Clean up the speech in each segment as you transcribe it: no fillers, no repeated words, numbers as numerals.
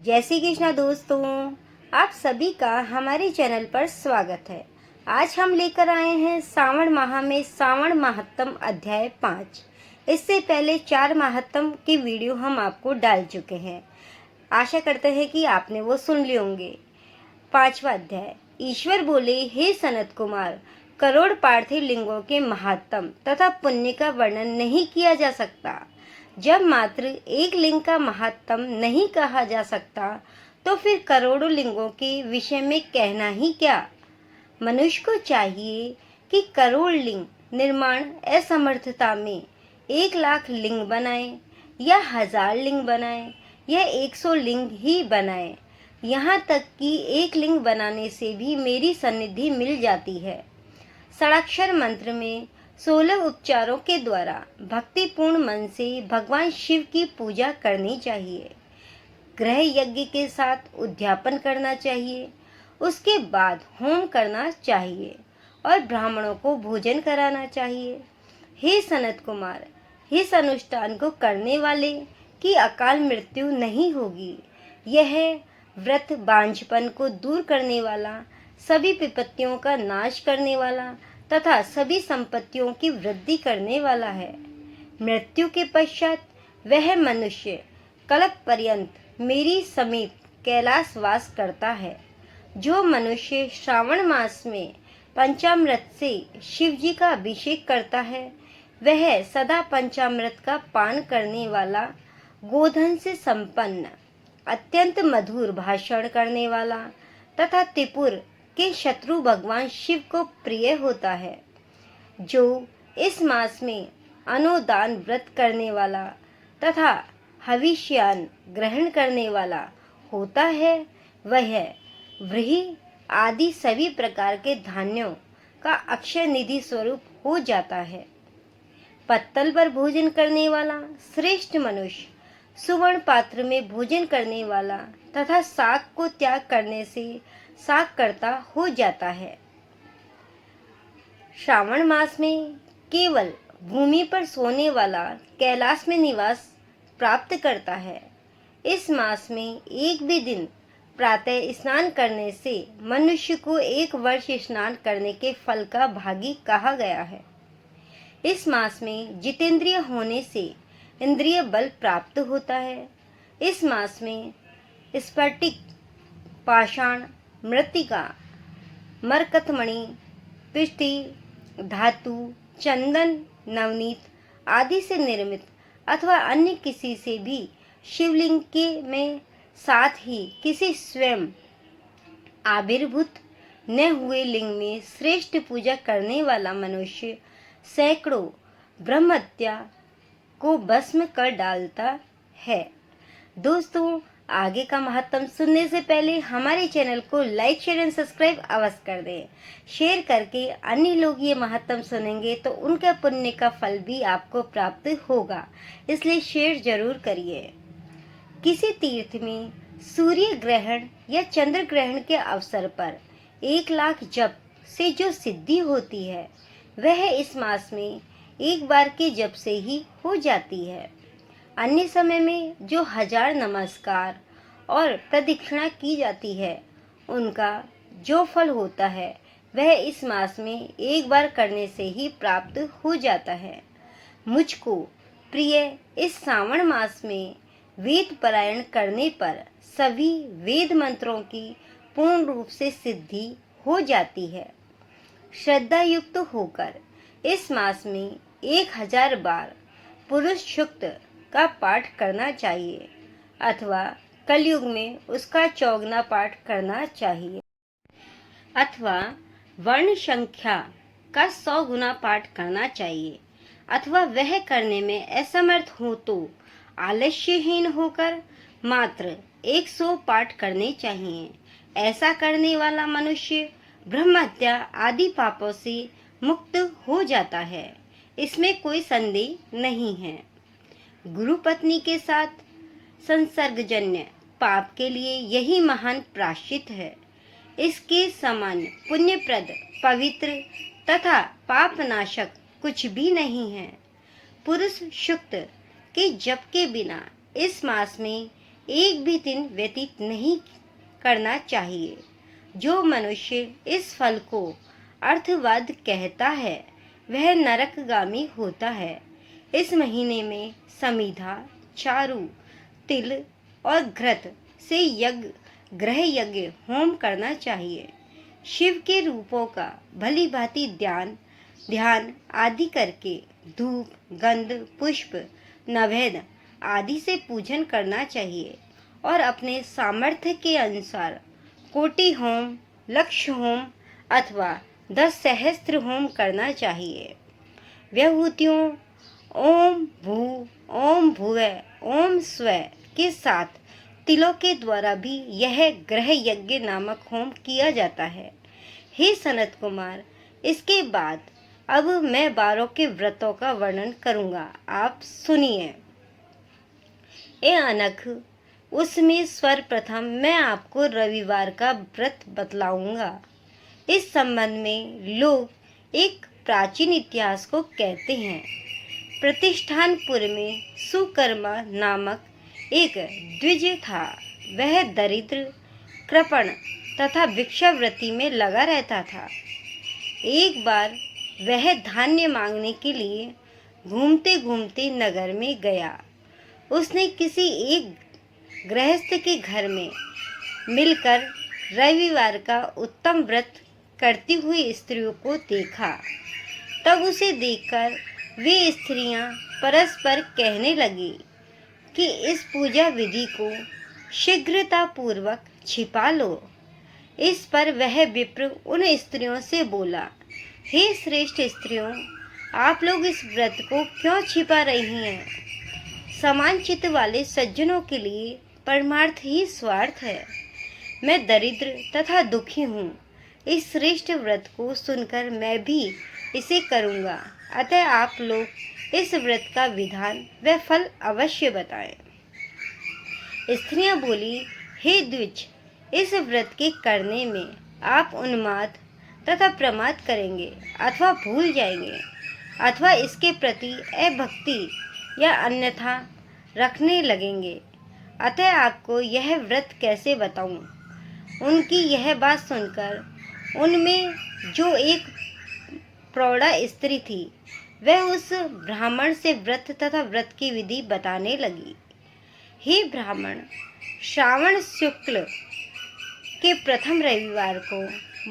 जय श्री कृष्णा दोस्तों, आप सभी का हमारे चैनल पर स्वागत है। आज हम लेकर आए हैं श्रावण माह में श्रावण महात्म अध्याय 5। इससे पहले 4 महात्म की वीडियो हम आपको डाल चुके हैं। आशा करते हैं कि आपने वो सुन लिए होंगे। 5वां अध्याय। ईश्वर बोले, हे सनत कुमार, करोड़ पार्थिव लिंगों के महात्म तथा पुण्य का वर्णन नहीं किया जा सकता। जब मात्र एक लिंग का महात्म नहीं कहा जा सकता तो फिर करोड़ों लिंगों के विषय में कहना ही क्या। मनुष्य को चाहिए कि करोड़ लिंग निर्माण असमर्थता में 1,00,000 लिंग बनाए या 1,000 लिंग बनाए या 100 लिंग ही बनाए। यहाँ तक कि एक लिंग बनाने से भी मेरी सन्निधि मिल जाती है। षडाक्षर मंत्र में 16 उपचारों के द्वारा भक्तिपूर्ण मन से भगवान शिव की पूजा करनी चाहिए। ग्रह यज्ञ के साथ उद्यापन करना चाहिए। उसके बाद होम करना चाहिए और ब्राह्मणों को भोजन कराना चाहिए। हे सनत कुमार, इस अनुष्ठान को करने वाले की अकाल मृत्यु नहीं होगी। यह व्रत बांझपन को दूर करने वाला, सभी विपत्तियों का नाश करने वाला तथा सभी संपत्तियों की वृद्धि करने वाला है। मृत्यु के पश्चात वह मनुष्य कल्प पर्यंत मेरी समीप कैलाश वास करता है। जो मनुष्य श्रावण मास में पंचामृत से शिव जी का अभिषेक करता है, वह सदा पंचामृत का पान करने वाला, गोधन से संपन्न, अत्यंत मधुर भाषण करने वाला तथा त्रिपुर के शत्रु भगवान शिव को प्रिय होता है। जो इस मास में अनुदान व्रत करने वाला तथा हविष्यान ग्रहण करने वाला होता है, वह व्रीहि आदि सभी प्रकार के धान्यों का अक्षय निधि स्वरूप हो जाता है। पत्तल पर भोजन करने वाला श्रेष्ठ मनुष्य सुवर्ण पात्र में भोजन करने वाला तथा शाक को त्याग करने से शाक कर्ता हो जाता है। श्रावण मास में केवल भूमि पर सोने वाला कैलाश में निवास प्राप्त करता है। इस मास में एक भी दिन प्रातः स्नान करने से मनुष्य को 1 वर्ष स्नान करने के फल का भागी कहा गया है। इस मास में जितेंद्रिय होने से इंद्रिय बल प्राप्त होता है। इस मास में स्फटिक, पाषाण, मृत्तिका, मरकतमणि, पिष्टि, धातु, चंदन, नवनीत आदि से निर्मित अथवा अन्य किसी से भी शिवलिंग के में साथ ही किसी स्वयं आविर्भूत न हुए लिंग में श्रेष्ठ पूजा करने वाला मनुष्य सैकड़ों ब्रह्महत्या को भस्म कर डालता है। दोस्तों, आगे का महत्व सुनने से पहले हमारे चैनल को लाइक, शेयर एंड सब्सक्राइब अवश्य कर दें। शेयर करके अन्य लोग ये महत्व सुनेंगे तो उनका पुण्य का फल भी आपको प्राप्त होगा, इसलिए शेयर जरूर करिए। किसी तीर्थ में सूर्य ग्रहण या चंद्र ग्रहण के अवसर पर 1,00,000 जप से जो सिद्धि होती है, वह इस मास में एक बार के जप से ही हो जाती है। अन्य समय में जो 1000 नमस्कार और प्रदक्षिणा की जाती है, उनका जो फल होता है वह इस मास में एक बार करने से ही प्राप्त हो जाता है। मुझको प्रिय इस श्रावण मास में वेद पारायण करने पर सभी वेद मंत्रों की पूर्ण रूप से सिद्धि हो जाती है। श्रद्धा युक्त होकर इस मास में 1000 बार पुरुष सूक्त का पाठ करना चाहिए अथवा कलयुग में उसका 54 पाठ करना चाहिए अथवा वर्ण संख्या का 100 गुना पाठ करना चाहिए अथवा वह करने में असमर्थ हो तो आलस्यहीन होकर मात्र 100 पाठ करने चाहिए। ऐसा करने वाला मनुष्य ब्रह्महत्या आदि पापों से मुक्त हो जाता है, इसमें कोई संदेह नहीं है। गुरु पत्नी के साथ संसर्गजन्य पाप के लिए यही महान प्रायश्चित है। इसके समान पुण्यप्रद, पवित्र तथा पापनाशक कुछ भी नहीं है। पुरुष सूक्त के जप के बिना इस मास में एक भी दिन व्यतीत नहीं करना चाहिए। जो मनुष्य इस फल को अर्थवाद कहता है वह नरकगामी होता है। इस महीने में समिधा, चारु, तिल और घृत से ग्रह यज्ञ होम करना चाहिए। शिव के रूपों का भली भांति ध्यान आदि करके धूप, गंध, पुष्प, नैवेद्य आदि से पूजन करना चाहिए और अपने सामर्थ्य के अनुसार कोटि होम, लक्ष होम अथवा 10 सहस्त्र होम करना चाहिए। विभूतियों ओम भू, ओम भुवः, ओम स्वः के साथ तिलों के द्वारा भी यह ग्रह यज्ञ नामक होम किया जाता है। हे सनत कुमार, इसके बाद अब मैं 12 के व्रतों का वर्णन करूंगा, आप सुनिए। ए अनघ, उसमें सर्वप्रथम मैं आपको रविवार का व्रत बतलाऊंगा। इस संबंध में लोग एक प्राचीन इतिहास को कहते हैं। प्रतिष्ठानपुर में सुकर्मा नामक एक द्विज था। वह दरिद्र, कृपण तथा भिक्षावृत्ति में लगा रहता था। एक बार वह धान्य मांगने के लिए घूमते घूमते नगर में गया। उसने किसी एक गृहस्थ के घर में मिलकर रविवार का उत्तम व्रत करती हुई स्त्रियों को देखा। तब उसे देखकर वे स्त्रियां परस्पर कहने लगी कि इस पूजा विधि को शीघ्रता पूर्वक छिपा लो। इस पर वह विप्र उन स्त्रियों से बोला, हे श्रेष्ठ स्त्रियों, आप लोग इस व्रत को क्यों छिपा रही हैं? समान चित्त वाले सज्जनों के लिए परमार्थ ही स्वार्थ है। मैं दरिद्र तथा दुखी हूँ। इस श्रेष्ठ व्रत को सुनकर मैं भी इसे करूँगा। अतः आप लोग इस व्रत का विधान व फल अवश्य बताएं। स्त्रियां बोली, हे द्विज, इस व्रत के करने में आप उन्माद तथा प्रमाद करेंगे अथवा भूल जाएंगे अथवा इसके प्रति अभक्ति या अन्यथा रखने लगेंगे। अतः आपको यह व्रत कैसे बताऊं? उनकी यह बात सुनकर उनमें जो एक प्रौढ़ा स्त्री थी वह उस ब्राह्मण से व्रत तथा व्रत की विधि बताने लगी। हे ब्राह्मण, श्रावण शुक्ल के प्रथम रविवार को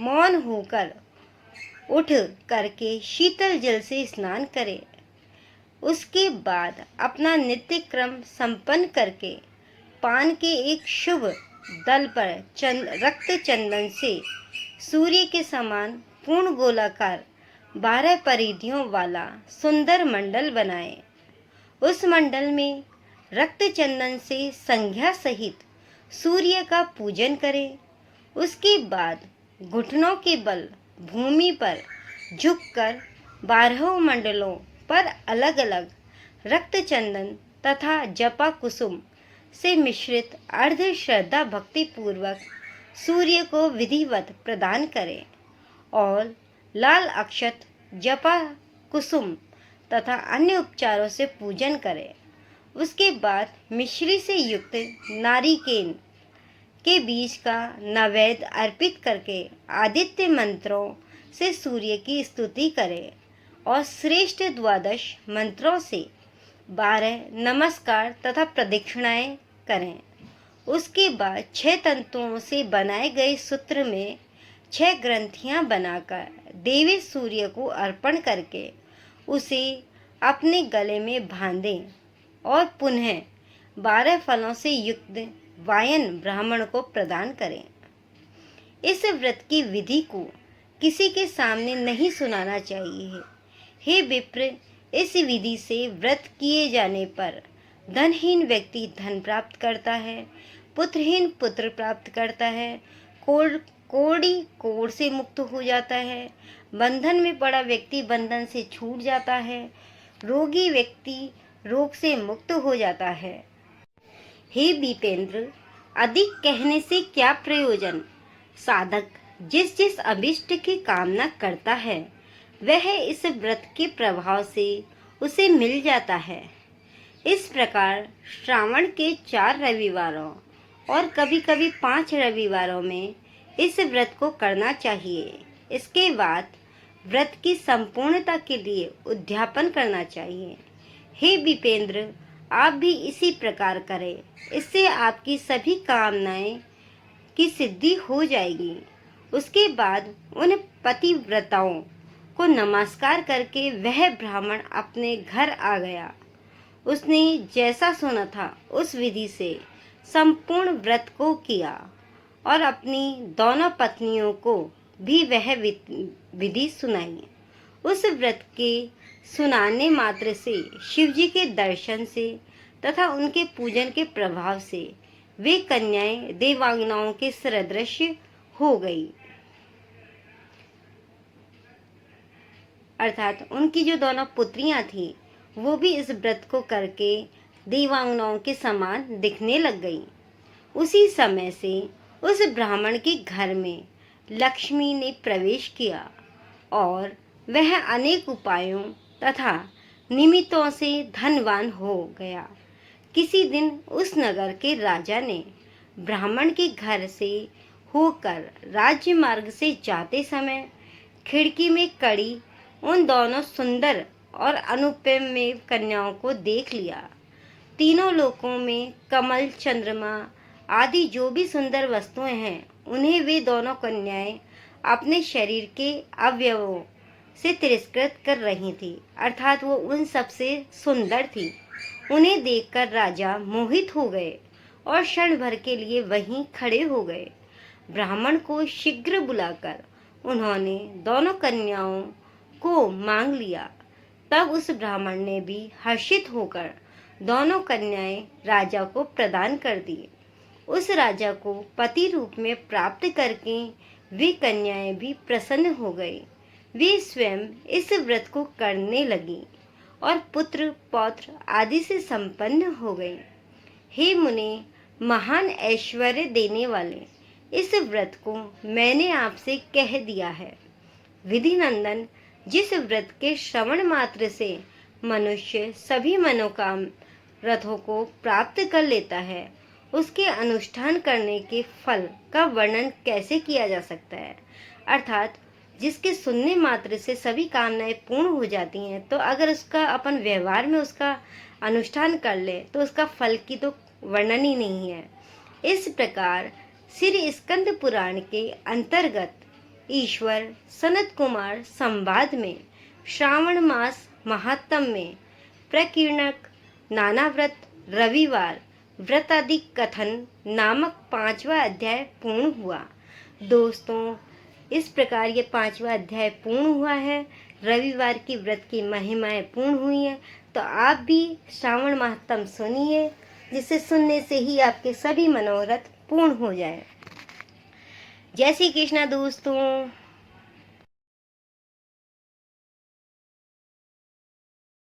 मौन होकर उठ करके शीतल जल से स्नान करें। उसके बाद अपना नित्य क्रम संपन्न करके पान के एक शुभ दल पर रक्त चंदन से सूर्य के समान पूर्ण गोलाकार 12 परिधियों वाला सुंदर मंडल बनाएं। उस मंडल में रक्त चंदन से संज्ञा सहित सूर्य का पूजन करें। उसके बाद घुटनों के बल भूमि पर झुककर 12 मंडलों पर अलग अलग रक्त चंदन तथा जपा कुसुम से मिश्रित अर्ध श्रद्धा भक्ति पूर्वक सूर्य को विधिवत प्रदान करें और लाल अक्षत, जपा कुसुम तथा अन्य उपचारों से पूजन करें। उसके बाद मिश्री से युक्त नारिकेल के बीज का नैवेद्य अर्पित करके आदित्य मंत्रों से सूर्य की स्तुति करें और श्रेष्ठ 12 मंत्रों से 12 नमस्कार तथा प्रदक्षिणाएं करें। उसके बाद 6 तंतुओं से बनाए गए सूत्र में 6 ग्रंथियां बनाकर देवी सूर्य को अर्पण करके उसे अपने गले में बांधें और पुनः 12 फलों से युक्त वायन ब्राह्मण को प्रदान करें। इस व्रत की विधि को किसी के सामने नहीं सुनाना चाहिए। हे विप्र, इस विधि से व्रत किए जाने पर धनहीन व्यक्ति धन प्राप्त करता है, पुत्रहीन पुत्र प्राप्त करता है, कोढ़ी कोढ़ से मुक्त हो जाता है, बंधन में पड़ा व्यक्ति बंधन से छूट जाता है, रोगी व्यक्ति रोग से मुक्त हो जाता है। हे विपेंद्र, अधिक कहने से क्या प्रयोजन? साधक जिस जिस अभिष्ट की कामना करता है वह इस व्रत के प्रभाव से उसे मिल जाता है। इस प्रकार श्रावण के 4 रविवारों और कभी-कभी 5 रविवारों में इस व्रत को करना चाहिए। इसके बाद व्रत की संपूर्णता के लिए उद्यापन करना चाहिए। हे विपेंद्र, आप भी इसी प्रकार करें, इससे आपकी सभी कामनाएं की सिद्धि हो जाएगी। उसके बाद उन पतिव्रताओं को नमस्कार करके वह ब्राह्मण अपने घर आ गया। उसने जैसा सुना था उस विधि से संपूर्ण व्रत को किया और अपनी दोनों पत्नियों को भी वह विधि सुनाई। उस व्रत के सुनाने मात्र से शिवजी के दर्शन से तथा उनके पूजन के प्रभाव से वे कन्याएं देवांगनाओं के सदृश हो गई। अर्थात उनकी जो दोनों पुत्रियां थीं वो भी इस व्रत को करके देवांगनाओं के समान दिखने लग गई। उसी समय से उस ब्राह्मण के घर में लक्ष्मी ने प्रवेश किया और वह अनेक उपायों तथा निमित्तों से धनवान हो गया। किसी दिन उस नगर के राजा ने ब्राह्मण के घर से होकर राज्य मार्ग से जाते समय खिड़की में खड़ी उन दोनों सुंदर और अनुपम कन्याओं को देख लिया। तीनों लोकों में कमल, चंद्रमा आदि जो भी सुंदर वस्तुएं हैं, उन्हें वे दोनों कन्याएं अपने शरीर के अवयवों से तिरस्कृत कर रही थी। अर्थात वो उन सबसे सुंदर थी। उन्हें देखकर राजा मोहित हो गए और क्षण भर के लिए वहीं खड़े हो गए। ब्राह्मण को शीघ्र बुलाकर उन्होंने दोनों कन्याओं को मांग लिया। तब उस ब्राह्मण ने भी हर्षित होकर दोनों कन्याएं राजा को प्रदान कर दी। उस राजा को पति रूप में प्राप्त करके वे कन्याएं भी प्रसन्न हो गई। वे स्वयं इस व्रत को करने लगी और पुत्र पौत्र आदि से संपन्न हो गई। हे मुने, महान ऐश्वर्य देने वाले इस व्रत को मैंने आपसे कह दिया है। विधि नंदन, जिस व्रत के श्रवण मात्र से मनुष्य सभी मनोकाम रथों को प्राप्त कर लेता है, उसके अनुष्ठान करने के फल का वर्णन कैसे किया जा सकता है। अर्थात जिसके सुनने मात्र से सभी कामनाएं पूर्ण हो जाती हैं, तो अगर उसका अपन व्यवहार में उसका अनुष्ठान कर ले तो उसका फल की तो वर्णन ही नहीं है। इस प्रकार श्री स्कंद पुराण के अंतर्गत ईश्वर सनत कुमार संवाद में श्रावण मास महात्म में प्रकीर्णक नाना व्रत रविवार व्रतादि कथन नामक 5वां अध्याय पूर्ण हुआ। दोस्तों, इस प्रकार ये 5वां अध्याय पूर्ण हुआ है। रविवार की व्रत की महिमाएं पूर्ण हुई हैं। तो आप भी श्रावण महात्म सुनिए, जिसे सुनने से ही आपके सभी मनोरथ पूर्ण हो जाए। जय श्री कृष्णा दोस्तों।